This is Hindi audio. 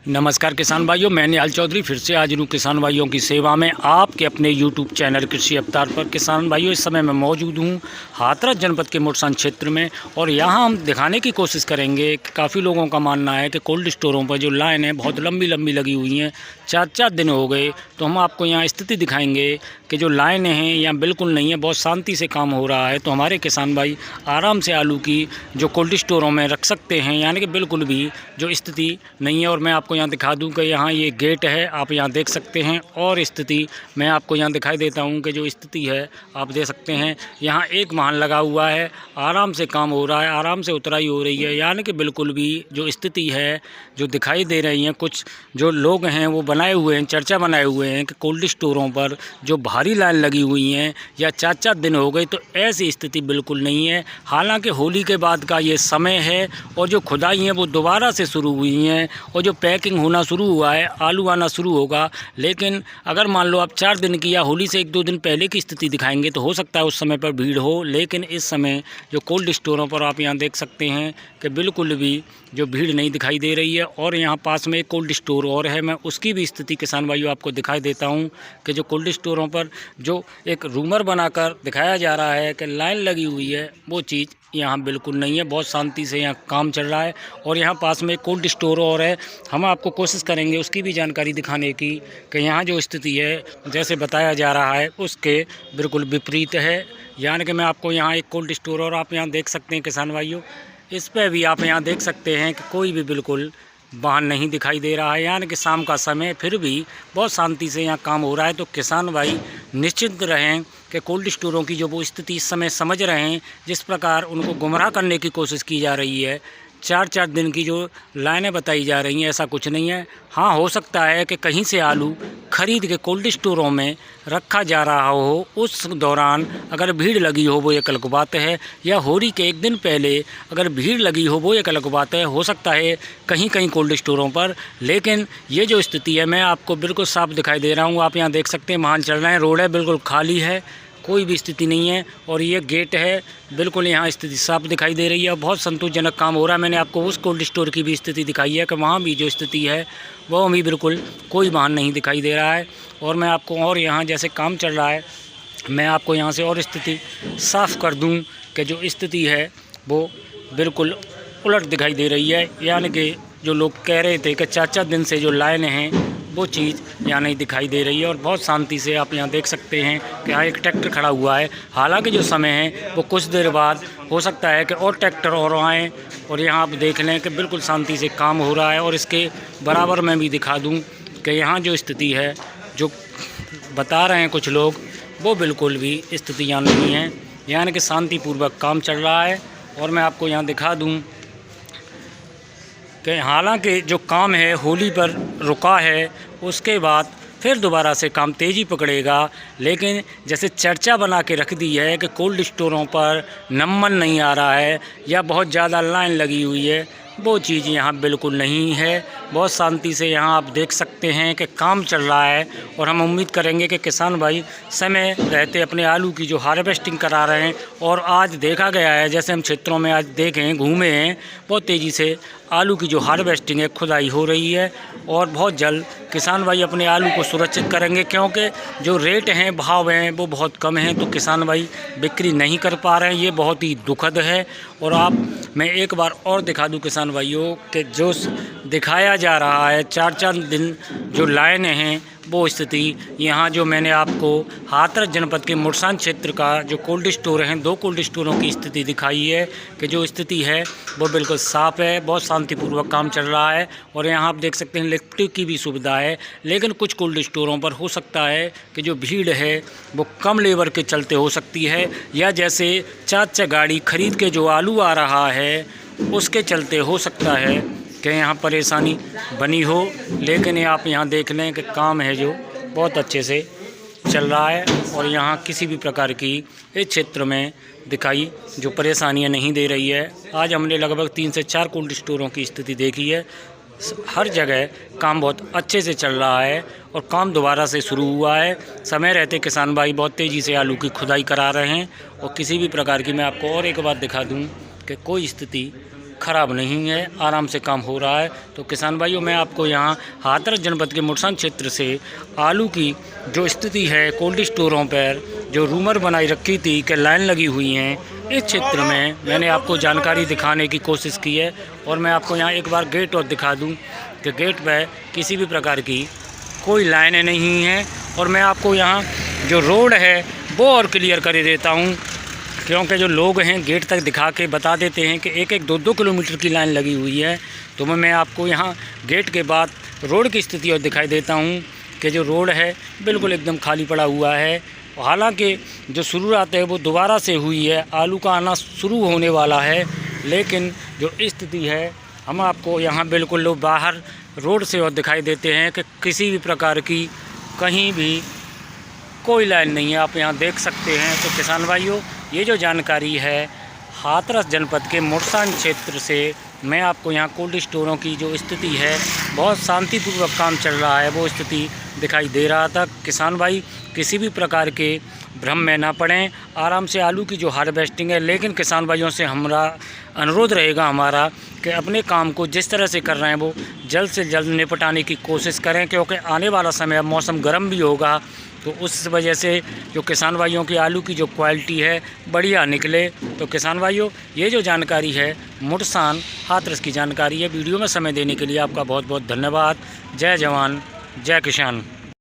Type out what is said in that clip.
नमस्कार किसान भाइयों, मैं निहाल चौधरी फिर से हाजिर हूँ किसान भाइयों की सेवा में आपके अपने यूट्यूब चैनल कृषि अवतार पर। किसान भाइयों, इस समय मैं मौजूद हूँ हाथरस जनपद के मोटसान क्षेत्र में और यहाँ हम दिखाने की कोशिश करेंगे कि काफ़ी लोगों का मानना है कि कोल्ड स्टोरों पर जो लाइन है बहुत लंबी लंबी लगी हुई हैं, 4-4 दिन हो गए। तो हम आपको यहाँ स्थिति दिखाएँगे कि जो लाइनें हैं यहाँ बिल्कुल नहीं है, बहुत शांति से काम हो रहा है। तो हमारे किसान भाई आराम से आलू की जो कोल्ड स्टोरों में रख सकते हैं, यानी कि बिल्कुल भी जो स्थिति नहीं है। और मैं आपको यहाँ दिखा दूं कि यहाँ ये गेट है, आप यहाँ देख सकते हैं। और स्थिति मैं आपको यहाँ दिखाई देता हूँ कि जो स्थिति है आप देख सकते हैं। यहाँ एक वाहन लगा हुआ है, आराम से काम हो रहा है, आराम से उतराई हो रही है। यानी कि बिल्कुल भी जो स्थिति है जो दिखाई दे रही है, कुछ जो लोग हैं वो बनाए हुए हैं, चर्चा बनाए हुए हैं कि कोल्ड स्टोरों पर जो भारी लाइन लगी हुई हैं या 4-4 दिन हो गए, तो ऐसी स्थिति बिल्कुल नहीं है। हालांकि होली के बाद का ये समय है और जो खुदाई हैं वो दोबारा से शुरू हुई हैं और जो पैकिंग होना शुरू हुआ है, आलू आना शुरू होगा। लेकिन अगर मान लो आप 4 दिन की या होली से 1-2 दिन पहले की स्थिति दिखाएंगे तो हो सकता है उस समय पर भीड़ हो। लेकिन इस समय जो कोल्ड स्टोरों पर आप यहाँ देख सकते हैं कि बिल्कुल भी जो भीड़ नहीं दिखाई दे रही है। और यहाँ पास में एक कोल्ड स्टोर और है, मैं उसकी भी स्थिति किसान भाइयों आपको दिखाई देता हूँ कि जो कोल्ड स्टोरों पर जो एक रूमर बनाकर दिखाया जा रहा है कि लाइन लगी हुई है, वो चीज़ यहाँ बिल्कुल नहीं है। बहुत शांति से यहाँ काम चल रहा है। और यहाँ पास में एक कोल्ड स्टोर और है, हम आपको कोशिश करेंगे उसकी भी जानकारी दिखाने की कि यहाँ जो स्थिति है जैसे बताया जा रहा है उसके बिल्कुल विपरीत है। यानी कि मैं आपको यहाँ एक कोल्ड स्टोर और आप यहाँ देख सकते हैं किसान भाइयों, इस पर भी आप यहाँ देख सकते हैं कि कोई भी बिल्कुल वाहन नहीं दिखाई दे रहा है। यानी कि शाम का समय फिर भी बहुत शांति से यहाँ काम हो रहा है। तो किसान भाई निश्चिंत रहें कि कोल्ड स्टोरों की जो वो स्थिति इस समय समझ रहे हैं, जिस प्रकार उनको गुमराह करने की कोशिश की जा रही है, 4-4 दिन की जो लाइनें बताई जा रही हैं, ऐसा कुछ नहीं है। हाँ, हो सकता है कि कहीं से आलू खरीद के कोल्ड स्टोरों में रखा जा रहा हो, उस दौरान अगर भीड़ लगी हो वो एक अलग बात है, या होली के 1 दिन पहले अगर भीड़ लगी हो वो एक अलग बात है। हो सकता है कहीं कहीं कोल्ड स्टोरों पर। लेकिन ये जो स्थिति है मैं आपको बिल्कुल साफ दिखाई दे रहा हूँ, आप यहाँ देख सकते हैं वाहन चल रहे हैं, रोड है बिल्कुल खाली है, कोई भी स्थिति नहीं है। और ये गेट है, बिल्कुल यहाँ स्थिति साफ दिखाई दे रही है और बहुत संतोषजनक काम हो रहा है। मैंने आपको उस कोल्ड स्टोर की भी स्थिति दिखाई है कि वहाँ भी जो स्थिति है वो भी बिल्कुल कोई वाहन नहीं दिखाई दे रहा है। और मैं आपको और यहाँ जैसे काम चल रहा है, मैं आपको यहाँ से और स्थिति साफ़ कर दूँ कि जो स्थिति है वो बिल्कुल उलट दिखाई दे रही है। यानी कि जो लोग कह रहे थे कि 4-4 दिन से जो लाइनें हैं वो चीज़ यहाँ नहीं दिखाई दे रही है। और बहुत शांति से आप यहाँ देख सकते हैं कि यहाँ एक ट्रैक्टर खड़ा हुआ है। हालांकि जो समय है वो कुछ देर बाद हो सकता है कि और ट्रैक्टर और आएँ और यहाँ आप देख लें कि बिल्कुल शांति से काम हो रहा है। और इसके बराबर मैं भी दिखा दूँ कि यहाँ जो स्थिति है जो बता रहे हैं कुछ लोग, वो बिल्कुल भी स्थिति यहाँ नहीं है, यानी कि शांतिपूर्वक काम चल रहा है। और मैं आपको यहाँ दिखा दूँ कि हालांकि जो काम है होली पर रुका है, उसके बाद फिर दोबारा से काम तेज़ी पकड़ेगा। लेकिन जैसे चर्चा बना के रख दी है कि कोल्ड स्टोरों पर नंबर नहीं आ रहा है या बहुत ज़्यादा लाइन लगी हुई है, वो चीज़ यहाँ बिल्कुल नहीं है। बहुत शांति से यहाँ आप देख सकते हैं कि काम चल रहा है। और हम उम्मीद करेंगे कि किसान भाई समय रहते अपने आलू की जो हार्वेस्टिंग करा रहे हैं। और आज देखा गया है, जैसे हम क्षेत्रों में आज देखें घूमे हैं, बहुत तेज़ी से आलू की जो हार्वेस्टिंग है खुदाई हो रही है। और बहुत जल्द किसान भाई अपने आलू को सुरक्षित करेंगे, क्योंकि जो रेट हैं, भाव हैं, वो बहुत कम हैं। तो किसान भाई बिक्री नहीं कर पा रहे हैं, ये बहुत ही दुखद है। और मैं एक बार और दिखा दूं किसान भाइयों कि जो दिखाया जा रहा है 4-4 दिन जो लाइनें हैं, वो स्थिति यहाँ जो मैंने आपको हाथरस जनपद के मोटसान क्षेत्र का जो कोल्ड स्टोर हैं, 2 कोल्ड स्टोरों की स्थिति दिखाई है कि जो स्थिति है वो बिल्कुल साफ़ है, बहुत शांतिपूर्वक काम चल रहा है। और यहाँ आप देख सकते हैं इलेक्ट्रिक की भी सुविधा है। लेकिन कुछ कोल्ड स्टोरों पर हो सकता है कि जो भीड़ है वो कम लेबर के चलते हो सकती है, या जैसे 4 गाड़ी खरीद के जो आलू आ रहा है उसके चलते हो सकता है कि यहाँ परेशानी बनी हो। लेकिन आप यहाँ देख लें कि काम है जो बहुत अच्छे से चल रहा है। और यहाँ किसी भी प्रकार की इस क्षेत्र में दिखाई जो परेशानियाँ नहीं दे रही है। आज हमने लगभग 3 से 4 कोल्ड स्टोरों की स्थिति देखी है, हर जगह काम बहुत अच्छे से चल रहा है और काम दोबारा से शुरू हुआ है। समय रहते किसान भाई बहुत तेज़ी से आलू की खुदाई करा रहे हैं। और किसी भी प्रकार की मैं आपको और एक बात दिखा दूँ कि कोई स्थिति ख़राब नहीं है, आराम से काम हो रहा है। तो किसान भाइयों, मैं आपको यहाँ हाथरस जनपद के मुरसान क्षेत्र से आलू की जो स्थिति है कोल्ड स्टोरों पर जो रूमर बनाई रखी थी कि लाइन लगी हुई हैं, इस क्षेत्र में मैंने आपको जानकारी दिखाने की कोशिश की है। और मैं आपको यहाँ एक बार गेट और दिखा दूँ कि गेट पर किसी भी प्रकार की कोई लाइनें नहीं हैं। और मैं आपको यहाँ जो रोड है वो और क्लियर कर देता हूँ, क्योंकि जो लोग हैं गेट तक दिखा के बता देते हैं कि 1-1, 2-2 किलोमीटर की लाइन लगी हुई है। तो मैं आपको यहाँ गेट के बाद रोड की स्थिति और दिखाई देता हूँ कि जो रोड है बिल्कुल एकदम खाली पड़ा हुआ है। हालांकि जो शुरुआत है वो दोबारा से हुई है, आलू का आना शुरू होने वाला है, लेकिन जो स्थिति है हम आपको यहाँ बिल्कुल लोग बाहर रोड से और दिखाई देते हैं कि किसी भी प्रकार की कहीं भी कोई लाइन नहीं है, आप यहाँ देख सकते हैं। तो किसान भाइयों, ये जो जानकारी है हाथरस जनपद के मुरसान क्षेत्र से मैं आपको यहाँ कोल्ड स्टोरों की जो स्थिति है बहुत शांतिपूर्वक काम चल रहा है वो स्थिति दिखाई दे रहा था। किसान भाई किसी भी प्रकार के भ्रम में ना पड़ें, आराम से आलू की जो हार्वेस्टिंग है। लेकिन किसान भाइयों से हमारा अनुरोध रहेगा हमारा कि अपने काम को जिस तरह से कर रहे हैं वो जल्द से जल्द निपटाने की कोशिश करें, क्योंकि आने वाला समय मौसम गर्म भी होगा। तो उस वजह से जो किसान भाइयों की आलू की जो क्वालिटी है बढ़िया निकले। तो किसान भाइयों, ये जो जानकारी है मुरसान हाथरस की जानकारी है। वीडियो में समय देने के लिए आपका बहुत बहुत धन्यवाद। जय जवान जय किसान।